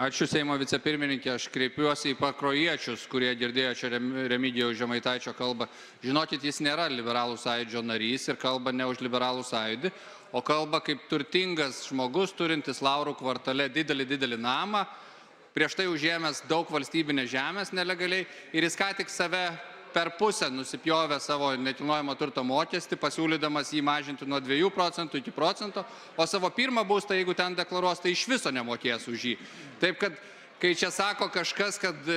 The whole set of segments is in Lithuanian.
Ačiū Seimo vicepirmininkė, aš kreipiuosi į pakruojiečius, kurie girdėjo čia Remigijaus Žemaitaičio kalbą. Žinokit, jis nėra liberalų sąjūdžio narys ir kalba ne už liberalų sąjūdį, o kalba kaip turtingas žmogus, turintis Laurų kvartale didelį namą, prieš tai užėmęs daug valstybinės žemės nelegaliai ir jis ką tik save per pusę nusipjovė savo nekilnojamo turto mokestį, pasiūlydamas jį mažinti nuo 2 procentų iki 1%, o savo pirmą būstą, jeigu ten deklaruos, tai iš viso nemokės už jį. Taip kad, kai čia sako kažkas, kad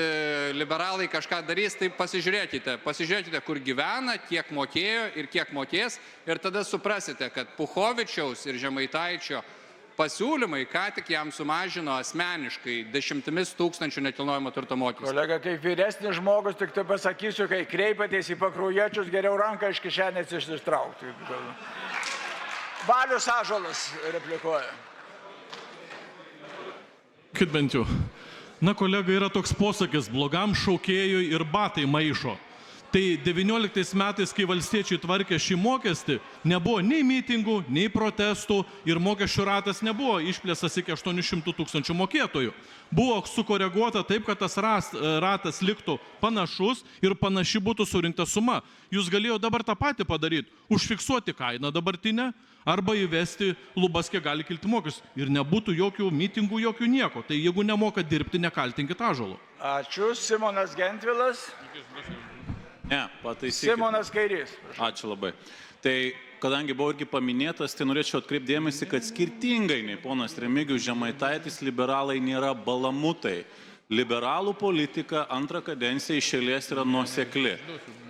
liberalai kažką darys, tai pasižiūrėkite, kur gyvena, kiek mokėjo ir kiek mokės, ir tada suprasite, kad Puchovičiaus ir Žemaitaičio pasiūlymai ką tik jam sumažino asmeniškai 10 tūkstančių nekilnojamo turto mokestį. Kolega, kaip vyresnis žmogus, tik tai pasakysiu, kai kreipiatės į pakruojiečius, geriau ranką iš kišenės ištraukti. Valius Ąžuolas replikuoja. Kaip bent jau. Na, kolega, yra toks posakis, blogam šaukėjui ir batai maišo. Tai 19 metais, kai valstiečiai tvarkė šį mokestį, nebuvo nei mitingų, nei protestų ir mokesčių ratas nebuvo išplėstas iki 800 tūkstančių mokėtojų. Buvo sukoreguota taip, kad tas ratas liktų panašus ir panaši būtų surinkta suma. Jūs galėjo dabar tą patį padaryti, užfiksuoti kainą dabartinę arba įvesti lubas, kiek gali kilti mokesčius. Ir nebūtų jokių mitingų, jokių nieko. Tai jeigu nemoka dirbti, nekaltinkit Ąžuolo. Ačiū, Simonas Gentvilas. Ne, pataisykit. Simonas Kairys. Ačiū labai. Tai, kadangi buvo irgi paminėtas, tai norėčiau atkreipdėmėsi, kad skirtingai nei ponas Remigijus Žemaitaitis, liberalai nėra balamutai. Liberalų politika antrą kadenciją iš eilės yra nuosekli.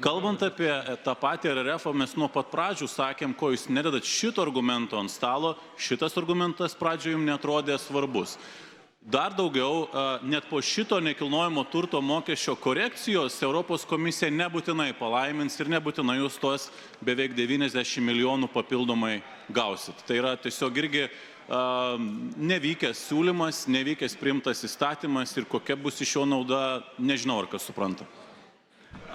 Kalbant apie tą patį RRF, mes nuo pat pradžių sakėm, ko jūs nededat šito argumento ant stalo, šitas argumentas pradžioje jums netrodė svarbus. Dar daugiau, net po šito nekilnojamo turto mokesčio korekcijos Europos komisija nebūtinai palaimins ir nebūtinai jūs tos beveik 90 milijonų papildomai gausit. Tai yra tiesiog irgi nevykęs siūlymas, nevykęs priimtas įstatymas ir kokia bus iš jo nauda, nežinau, ar kas supranta.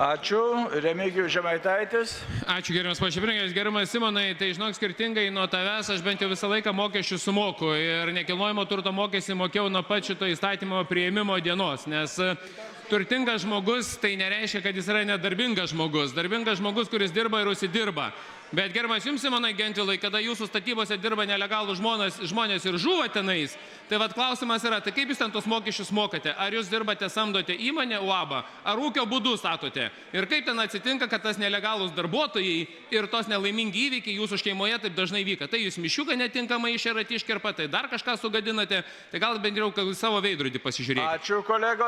Ačiū, Remigijus Žemaitaitis. Ačiū, gerbiamas pašiprinkas, gerbiamas Simonai, tai žinok, skirtingai nuo tavęs, aš bent jau visą laiką mokesčių sumoku ir nekilnojamo turto mokestį mokėjau nuo pat šito įstatymo priėmimo dienos, nes turtingas žmogus tai nereiškia, kad jis yra nedarbingas žmogus. Darbingas žmogus, kuris dirba ir užsidirba. Bet gerbiamas jums, Simonai Gentvilai, kada jūsų statybose dirba nelegalų žmonės ir žuvo tenais, tai vat klausimas yra, tai kaip jūs ten tos mokesčius mokate? Ar jūs dirbate, samdote įmonę UABą, ar ūkio būdu statote? Ir kaip ten atsitinka, kad tas nelegalūs darbuotojai ir tos nelaimingi įvykiai jūsų šeimoje taip dažnai vyka? Tai jūs mišiuką netinkamai išėrate iškerpa, tai dar kažką sugadinate, tai gal bent jau savo veidrodį pasižiūrėkite. Ačiū, kolegos.